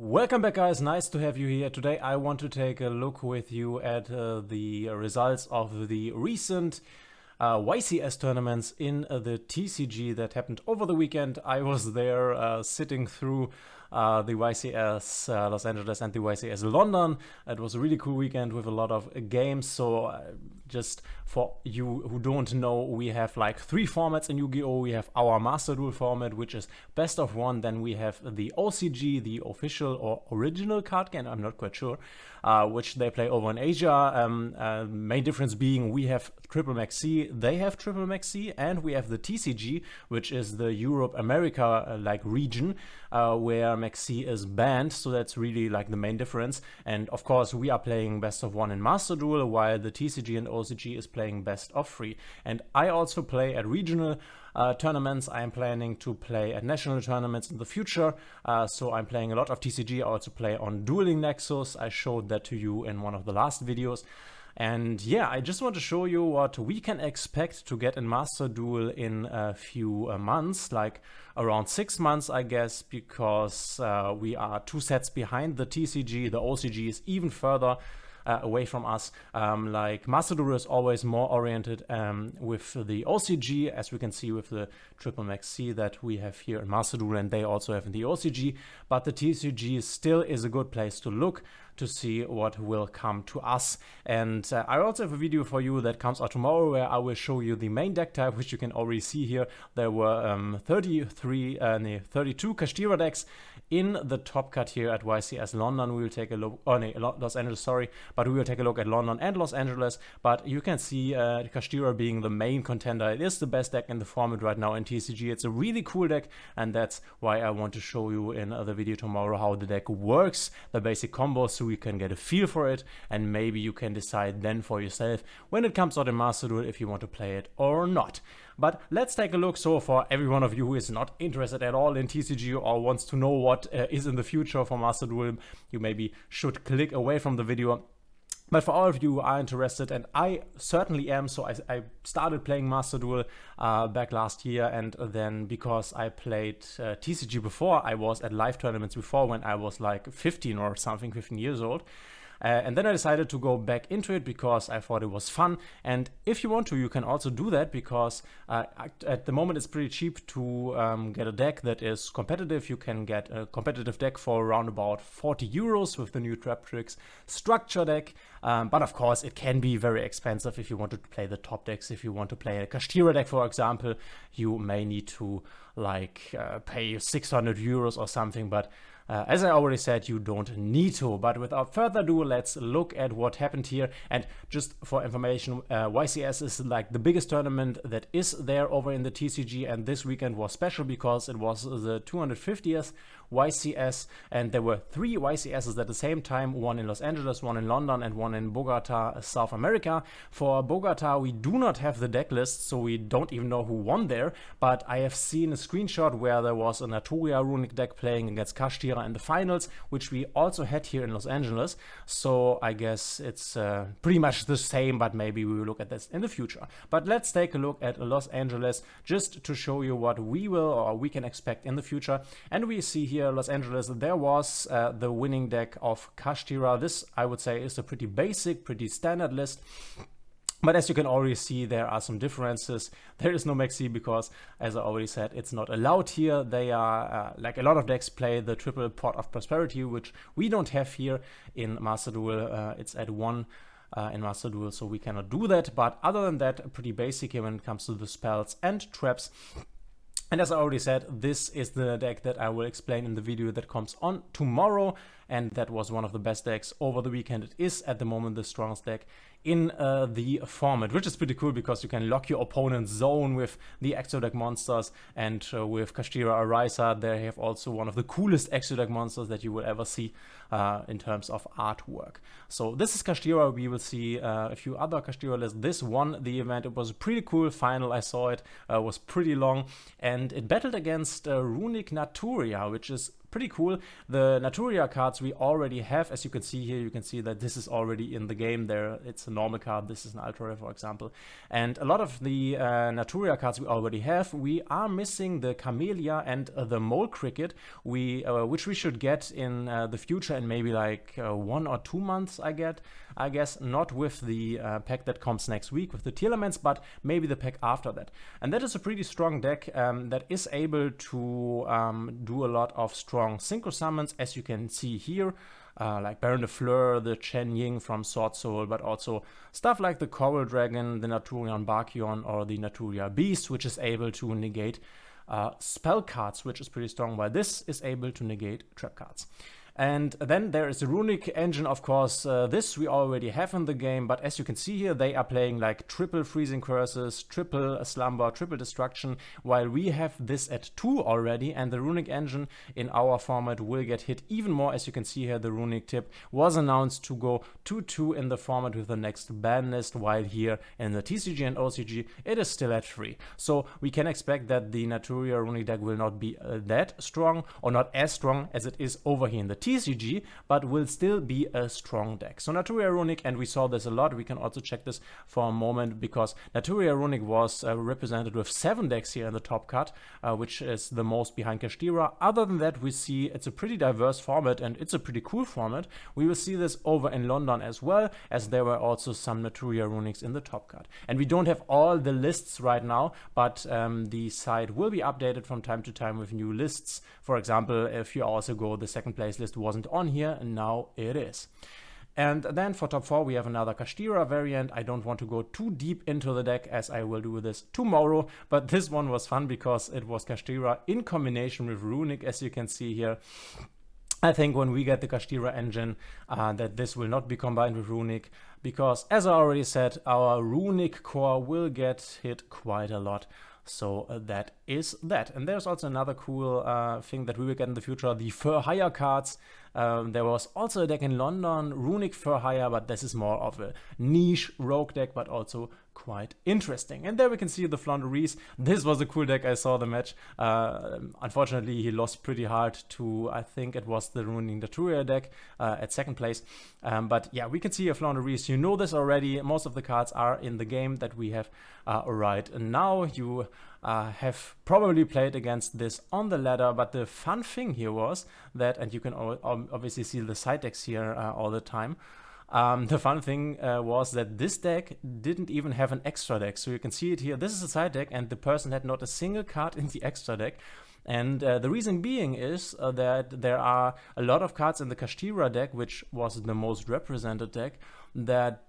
Welcome back, guys. Nice to have you here. Today I want to take a look with you at the results of the recent YCS tournaments in the TCG that happened over the weekend. I was there sitting through the YCS Los Angeles and the YCS London. It was a really cool weekend with a lot of games. So just for you who don't know, we have like 3 formats in Yu-Gi-Oh! We have our Master Duel format, which is best of 1. Then we have the OCG, the official or original card game, I'm not quite sure, which they play over in Asia. Main difference being we have Triple Max C, they have Triple Max C, and we have the TCG, which is the Europe America like region, where Max C is banned. So that's really like the main difference. And of course we are playing best of 1 in Master Duel, while the TCG and OCG is playing best of 3. And I also play at regional tournaments. I am planning to play at national tournaments in the future, so I'm playing a lot of TCG. I also play on Dueling Nexus. I showed that to you in one of the last videos. And yeah, I just want to show you what we can expect to get in Master Duel in a few months, like around 6 months, I guess, because we are 2 sets behind the TCG. The OCG is even further away from us. Like Master Duel is always more oriented with the OCG, as we can see with the Triple Max C that we have here in Master Duel, and they also have in the OCG. But the TCG still is a good place to look to see what will come to us. And I also have a video for you that comes out tomorrow where I will show you the main deck type, which you can already see here. There were 32 Kashtira decks in the top cut here at YCS London. We will take a look, Los Angeles, sorry, but we will take a look at London and Los Angeles. But you can see Kashtira being the main contender. It is the best deck in the format right now in TCG. It's a really cool deck, and that's why I want to show you in the video tomorrow how the deck works, the basic combos, so you can get a feel for it, and maybe you can decide then for yourself when it comes out in Master Duel if you want to play it or not. But let's take a look. So for every one of you who is not interested at all in TCG or wants to know what is in the future for Master Duel, you maybe should click away from the video. But for all of you who are interested, and I certainly am, so I started playing Master Duel back last year, and then because I played TCG before, I was at live tournaments before when I was like 15 or something, 15 years old. And then I decided to go back into it because I thought it was fun. And if you want to, you can also do that, because at the moment it's pretty cheap to get a deck that is competitive. You can get a competitive deck for around about 40 euros with the new Trap Tricks structure deck. But of course it can be very expensive if you want to play the top decks. If you want to play a Kashtira deck, for example, you may need to like pay 600 euros or something. But as I already said, you don't need to. But without further ado, let's look at what happened here. And just for information, YCS is like the biggest tournament that is there over in the TCG, and this weekend was special because it was the 250th YCS, and there were 3 YCSs at the same time, one in Los Angeles, one in London, and one in Bogota, South America. For Bogota, we do not have the deck list, so we don't even know who won there, but I have seen a screenshot where there was an Arturia runic deck playing against Kashtira in the finals, which we also had here in Los Angeles. So I guess it's pretty much the same, but maybe we will look at this in the future. But let's take a look at Los Angeles just to show you what we will or we can expect in the future. And we see here Los Angeles, there was the winning deck of Kashtira. This, I would say, is a pretty basic, pretty standard list. But as you can already see, there are some differences. There is no Maxi because, as I already said, it's not allowed here. They are, like a lot of decks, play the triple Pot of Prosperity, which we don't have here in Master Duel. It's at 1 in Master Duel, so we cannot do that. But other than that, pretty basic here when it comes to the spells and traps. And as I already said, this is the deck that I will explain in the video that comes on tomorrow. And that was one of the best decks over the weekend. It is at the moment the strongest deck in the format, which is pretty cool because you can lock your opponent's zone with the Exo deck monsters. And with Kashtira Arisa, they have also one of the coolest Exo deck monsters that you will ever see in terms of artwork. So this is Kashtira. We will see a few other Kashtira lists. This won the event. It was a pretty cool final. I saw it. Was pretty long. And it battled against Runic Naturia, which is pretty cool. The Naturia cards we already have, as you can see here, you can see that this is already in the game there. It's a normal card, this is an ultra rare, for example. And a lot of the Naturia cards we already have. We are missing the Camellia and the Mole Cricket, which we should get in the future in maybe like 1 or 2 months, I guess. Not with the pack that comes next week with the Telements, but maybe the pack after that. And that is a pretty strong deck that is able to do a lot of strong synchro summons, as you can see here. Like Baron de Fleur, the Chen Ying from Sword Soul, but also stuff like the Coral Dragon, the Naturian Barkion, or the Naturia Beast, which is able to negate spell cards, which is pretty strong, while this is able to negate trap cards. And then there is the Runic engine, of course. This we already have in the game, but as you can see here, they are playing like triple Freezing Curses, triple Slumber, triple Destruction, while we have this at 2 already, and the Runic engine in our format will get hit even more. As you can see here, the Runic tip was announced to go 2-2 in the format with the next ban list, while here in the TCG and OCG, it is still at 3. So we can expect that the Naturia Runic deck will not be that strong, or not as strong as it is over here in the TCG, but will still be a strong deck. So Naturia Runic, and we saw this a lot, we can also check this for a moment, because Naturia Runic was represented with 7 decks here in the top cut, which is the most behind Kashtira. Other than that, we see it's a pretty diverse format, and it's a pretty cool format. We will see this over in London as well, as there were also some Naturia Runics in the top cut. And we don't have all the lists right now, but the site will be updated from time to time with new lists. For example, a few hours ago, the second place list wasn't on here, and now it is. And then for top 4 we have another Kashtira variant. I don't want to go too deep into the deck, as I will do this tomorrow, but this one was fun because it was Kashtira in combination with Runic, as you can see here. I think when we get the Kashtira engine, that this will not be combined with Runic, because as I already said, our Runic core will get hit quite a lot. So that is that. And there's also another cool thing that we will get in the future, the Fur Hire cards. There was also a deck in London, Runic Fur Hire, but this is more of a niche rogue deck, but also quite interesting. And there we can see the Flaunderies. This was a cool deck. I saw the match. Unfortunately, he lost pretty hard to, I think it was the Ruining Naturia deck at second place. But yeah, we can see a Flaunderies. You know this already. Most of the cards are in the game that we have right now. You have probably played against this on the ladder, but the fun thing here was that, and you can obviously see the side decks here all the time. The fun thing was that this deck didn't even have an extra deck. So you can see it here. This is a side deck, and the person had not a single card in the extra deck. And the reason being is that there are a lot of cards in the Kashtira deck, which was the most represented deck, that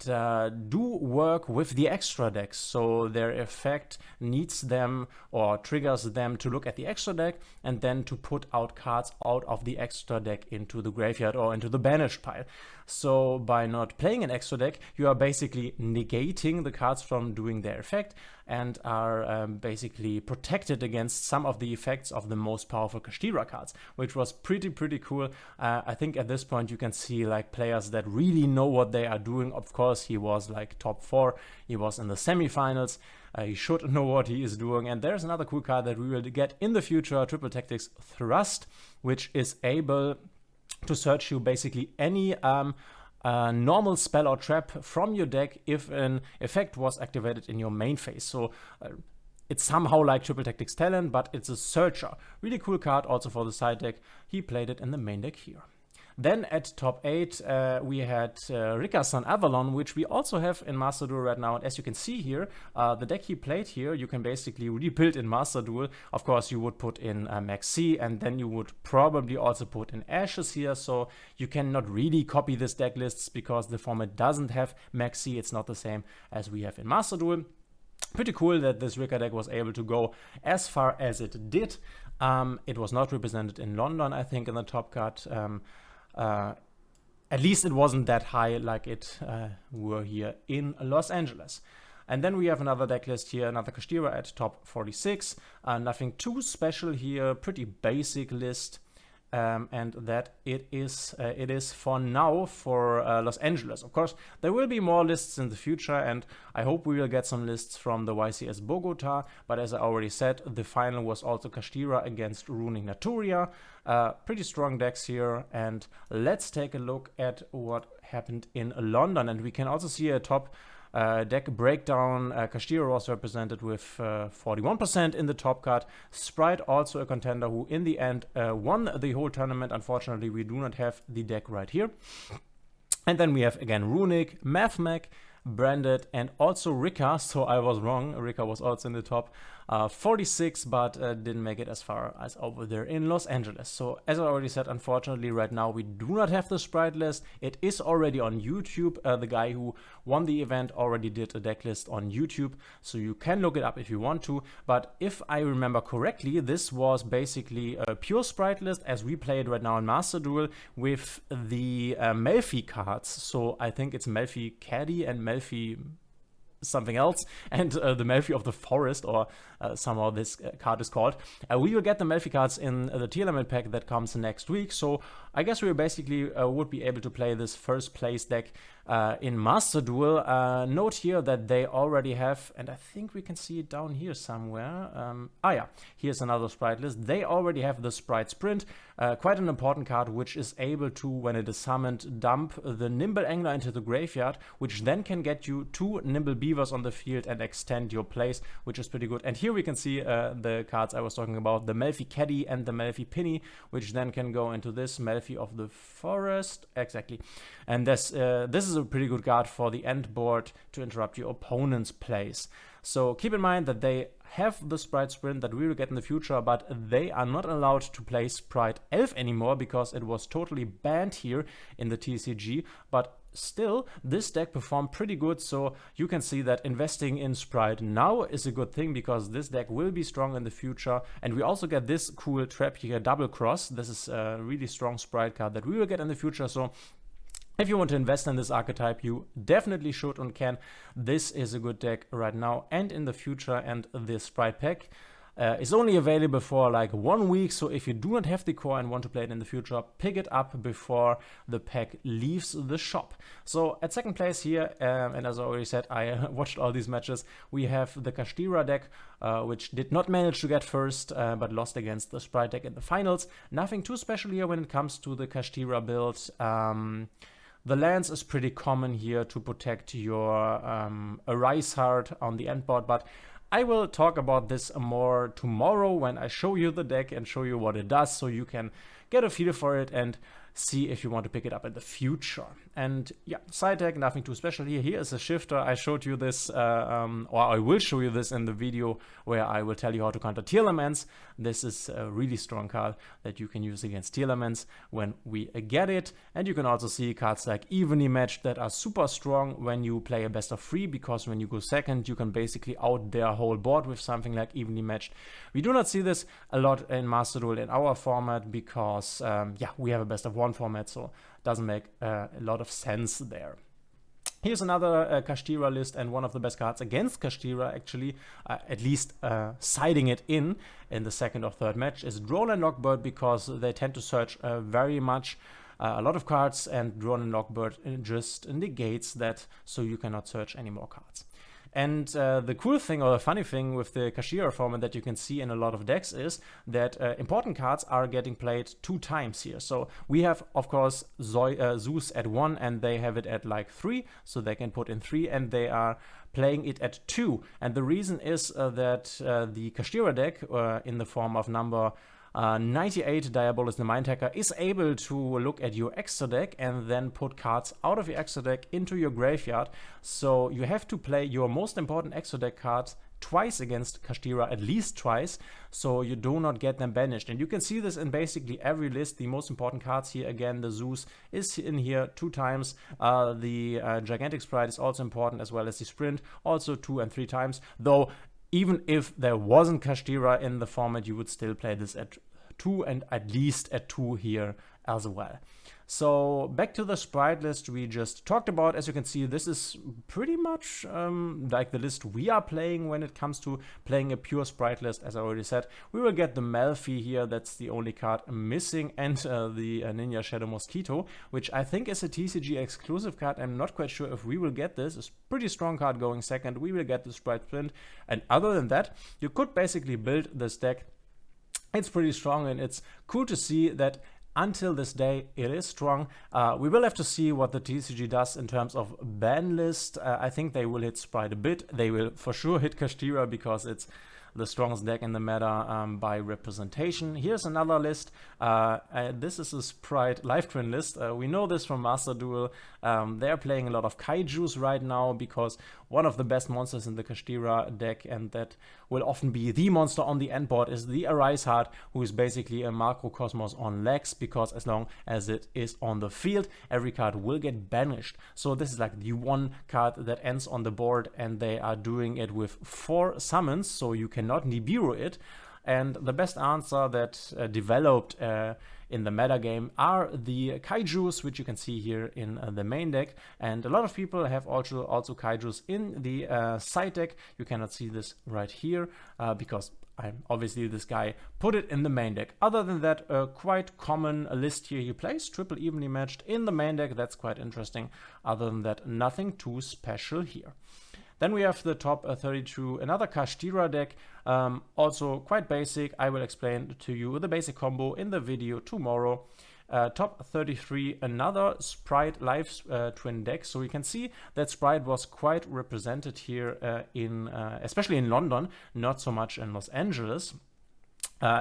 do work with the extra decks. So their effect needs them or triggers them to look at the extra deck and then to put out cards out of the extra deck into the graveyard or into the banished pile. So by not playing an extra deck, you are basically negating the cards from doing their effect and are basically protected against some of the effects of the most powerful Kashtira cards, which was pretty cool. I think at this point you can see like players that really know what they are doing. Of course, he was like top 4, he was in the semifinals. He should know what he is doing. And there's another cool card that we will get in the future, Triple Tactics Thrust, which is able to search you basically any normal spell or trap from your deck if an effect was activated in your main phase. So it's somehow like Triple Tactics Talent, but it's a searcher. Really cool card also for the side deck. He played it in the main deck here. Then at top 8 we had Rickerson Avalon, which we also have in Master Duel right now. And as you can see here, the deck he played here, you can basically rebuild in Master Duel. Of course, you would put in Maxi, and then you would probably also put in Ashes here. So you cannot really copy this deck lists because the format doesn't have Maxi. It's not the same as we have in Master Duel. Pretty cool that this Ricker deck was able to go as far as it did. It was not represented in London, I think, in the top cut. At least it wasn't that high like it were here in Los Angeles. And then we have another deck list here, another Kashtira at top 46. Nothing too special here, pretty basic list. and that it is for now for Los Angeles. Of course, there will be more lists in the future, and I hope we will get some lists from the YCS Bogota, but as I already said, the final was also Kashtira against Runic Naturia. Pretty strong decks here, and let's take a look at what happened in London. And we can also see a top deck breakdown. Kashtira was represented with 41% in the top card. Sprite also a contender who in the end won the whole tournament. Unfortunately, we do not have the deck right here. And then we have again Runic, MathMac, Branded, and also Rika. So I was wrong, Rika was also in the top 46, but didn't make it as far as over there in Los Angeles. So as I already said, unfortunately right now we do not have the Sprite list. It is already on YouTube. The guy who won the event already did a deck list on YouTube, so you can look it up if you want to. But if I remember correctly, this was basically a pure Sprite list as we play it right now in Master Duel with the Melfi cards. So I think it's Melfi Caddy and Melfi something else, and the Melfi of the Forest, or somehow this card is called. We will get the Melfi cards in the tier limit pack that comes next week, so I guess we basically would be able to play this first place deck in Master Duel. Note here that they already have, and I think we can see it down here somewhere. Yeah, here's another Sprite list. They already have the Sprite Sprint, quite an important card, which is able to, when it is summoned, dump the Nimble Angler into the graveyard, which then can get you 2 Nimble Beavers on the field and extend your plays, which is pretty good. And here we can see the cards I was talking about, the Melfi Caddy and the Melfi Penny, which then can go into this Melfi of the Forest, exactly. And this is a pretty good card for the end board to interrupt your opponent's plays. So keep in mind that they have the Sprite Sprint that we will get in the future, but they are not allowed to play Sprite Elf anymore because it was totally banned here in the TCG. But still, this deck performed pretty good, so you can see that investing in Sprite now is a good thing because this deck will be strong in the future. And we also get this cool trap here, Double Cross. This is a really strong Sprite card that we will get in the future, so if you want to invest in this archetype, you definitely should and can. This is a good deck right now and in the future, and this Sprite pack is only available for like 1 week, so if you do not have the core and want to play it in the future, pick it up before the pack leaves the shop. So at second place here, and as I already said, I watched all these matches, we have the Kashtira deck, which did not manage to get first, but lost against the Sprite deck in the finals. Nothing too special here when it comes to the Kashtira build. The lance is pretty common here to protect your Arise Heart on the end board, but I will talk about this more tomorrow when I show you the deck and show you what it does, so you can get a feel for it and see if you want to pick it up in the future. And yeah, side deck, nothing too special here. Here is a shifter. I showed you this, or I will show you this in the video where I will tell you how to counter Tearlaments. This is a really strong card that you can use against Tearlaments when we get it. And you can also see cards like Evenly Matched that are super strong when you play a best of 3, because when you go second, you can basically out their whole board with something like Evenly Matched. We do not see this a lot in Master Duel in our format because, yeah, we have a best of 1 format, so it doesn't make a lot of sense there. Here's another Kashtira list, and one of the best cards against Kashtira, actually, at least siding it in the second or third match, is Drone and Lockbird, because they tend to search very much a lot of cards, and Drone and Lockbird just negates that, so you cannot search any more cards. And the cool thing, or the funny thing with the Kashtira format that you can see in a lot of decks is that important cards are getting played 2 times here. So we have, of course, Zeus at 1, and they have it at like 3, so they can put in 3, and they are playing it at 2. And the reason is that the Kashtira deck, in the form of number 98 Diabolus the Mind Hacker, is able to look at your extra deck and then put cards out of your extra deck into your graveyard. So you have to play your most important extra deck cards twice against Kashtira, at least twice, so you do not get them banished. And you can see this in basically every list. The most important cards here, again, the Zeus is in here 2 times. The Gigantic Sprite is also important, as well as the Sprint, also 2 and 3 times. Though even if there wasn't Kashtira in the format, you would still play this at 2 and at least a 2 here as well. So back to the sprite list we just talked about. As you can see, this is pretty much like the list we are playing when it comes to playing a pure sprite list. As I already said, we will get the Malfi here, that's the only card missing, and the Ninja Shadow Mosquito, which I think is a TCG exclusive card. I'm not quite sure if we will get this. It's a pretty strong card going second. We will get the Sprite Sprint, and other than that, you could basically build this deck. It's pretty strong, and it's cool to see that until this day, it is strong. We will have to see what the TCG does in terms of ban list. I think they will hit Sprite a bit. They will for sure hit Kashtira because it's the strongest deck in the meta by representation. Here's another list. This is a Sprite Life Twin list. We know this from Master Duel. They're playing a lot of Kaijus right now because one of the best monsters in the Kashtira deck, and that will often be the monster on the end board, is the Arise Heart, who is basically a Macrocosmos on legs, because as long as it is on the field, every card will get banished. So this is like the one card that ends on the board, and they are doing it with 4 summons, so you cannot Nibiru it. And the best answer that developed in the meta game are the Kaijus, which you can see here in the main deck. And a lot of people have also Kaijus in the side deck. You cannot see this right here because obviously this guy put it in the main deck. Other than that, a quite common list here he plays, triple evenly matched in the main deck. That's quite interesting. Other than that, nothing too special here. Then we have the top 32, another Kashtira deck, also quite basic. I will explain to you the basic combo in the video tomorrow. Top 33, another Sprite Life Twin deck. So you can see that Sprite was quite represented here especially in London, not so much in Los Angeles.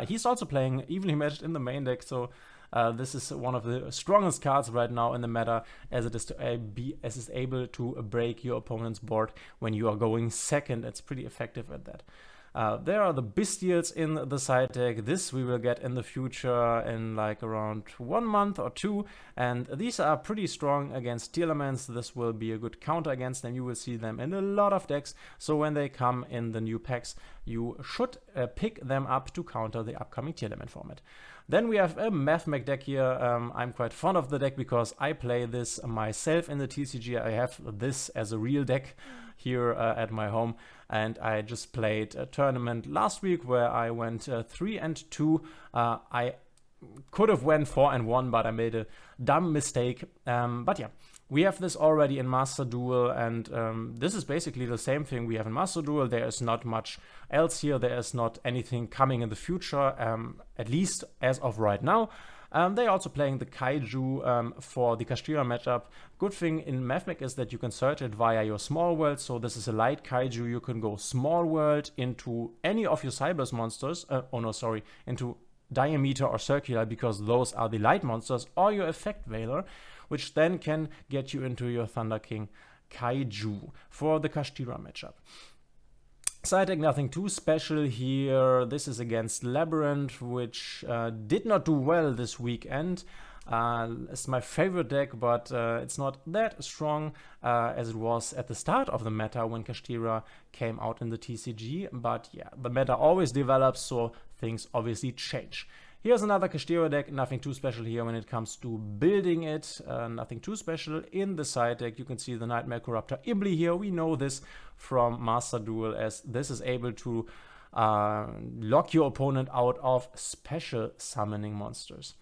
He's also playing evenly matched in the main deck, so this is one of the strongest cards right now in the meta, as it is able to break your opponent's board when you are going second. It's pretty effective at that. There are the Bestials in the side deck. This we will get in the future in like around 1 month or 2, and these are pretty strong against Steel Elements. This will be a good counter against them. You will see them in a lot of decks, so when they come in the new packs, you should pick them up to counter the upcoming Steel Element format. Then we have a Mathmech deck here. I'm quite fond of the deck because I play this myself in the TCG. I have this as a real deck here at my home, and I just played a tournament last week where I went 3-2. I could have went 4-1, but I made a dumb mistake. But yeah, we have this already in Master Duel, and this is basically the same thing we have in Master Duel. There is not much else here. There is not anything coming in the future, at least as of right now. They're also playing the Kaiju for the Kashtira matchup. Good thing in Mathmech is that you can search it via your small world. So this is a light Kaiju. You can go small world into any of your Cybers monsters. Into Diameter or Circular, because those are the light monsters, or your Effect Veiler, which then can get you into your Thunder King Kaiju for the Kashtira matchup. Side deck, nothing too special here. This is against Labyrinth, which did not do well this weekend. It's my favorite deck, but it's not that strong as it was at the start of the meta when Kashtira came out in the TCG. But yeah, the meta always develops, so things obviously change. Here's another Kashtira deck, nothing too special here when it comes to building it, nothing too special in the side deck. You can see the Nightmare Corruptor Ibli here. We know this from Master Duel, as this is able to lock your opponent out of special summoning monsters.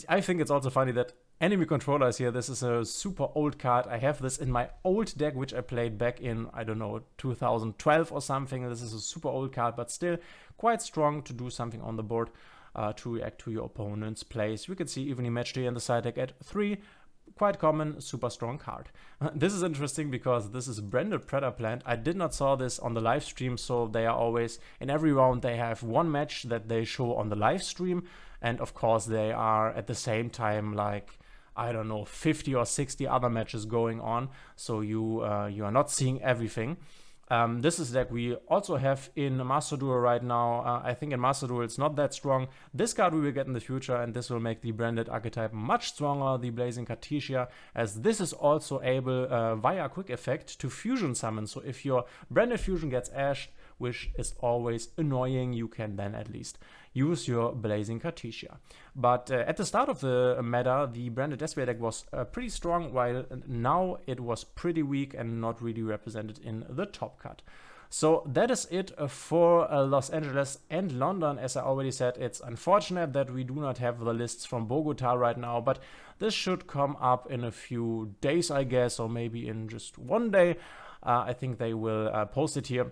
I think it's also funny that Enemy Controller is here. This is a super old card. I have this in my old deck, which I played back in, I don't know, 2012 or something. This is a super old card, but still quite strong to do something on the board. To react to your opponent's plays. We can see evenly matched here in the side deck at 3. Quite common, super strong card. This is interesting because this is Branded Predator Plant. I did not saw this on the live stream, so they are always, in every round, they have one match that they show on the live stream. And of course, they are at the same time like, I don't know, 50 or 60 other matches going on. So you are not seeing everything. This is deck we also have in Master Duel right now. I think in Master Duel it's not that strong. This card we will get in the future, and this will make the branded archetype much stronger, the Blazing Cartesia, as this is also able via quick effect to fusion summon. So if your branded fusion gets ashed which is always annoying. You can then at least use your Blazing Cartesia. But at the start of the meta, the Branded Deathway deck was pretty strong, while now it was pretty weak and not really represented in the top cut. So that is it for Los Angeles and London. As I already said, it's unfortunate that we do not have the lists from Bogota right now, but this should come up in a few days, I guess, or maybe in just one day. I think they will post it here.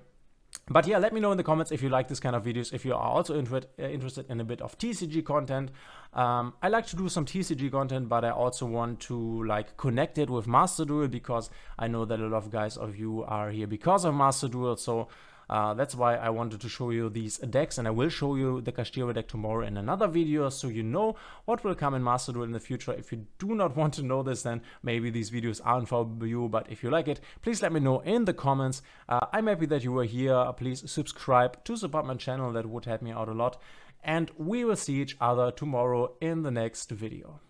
But yeah, let me know in the comments if you like this kind of videos, if you are also interested in a bit of TCG content. I like to do some TCG content, but I also want to like connect it with Master Duel, because I know that a lot of guys of you are here because of Master Duel. So that's why I wanted to show you these decks, and I will show you the Kashtira deck tomorrow in another video, so you know what will come in Master Duel in the future. If you do not want to know this, then maybe these videos aren't for you, but if you like it, please let me know in the comments. I'm happy that you were here. Please subscribe to support my channel, that would help me out a lot, and we will see each other tomorrow in the next video.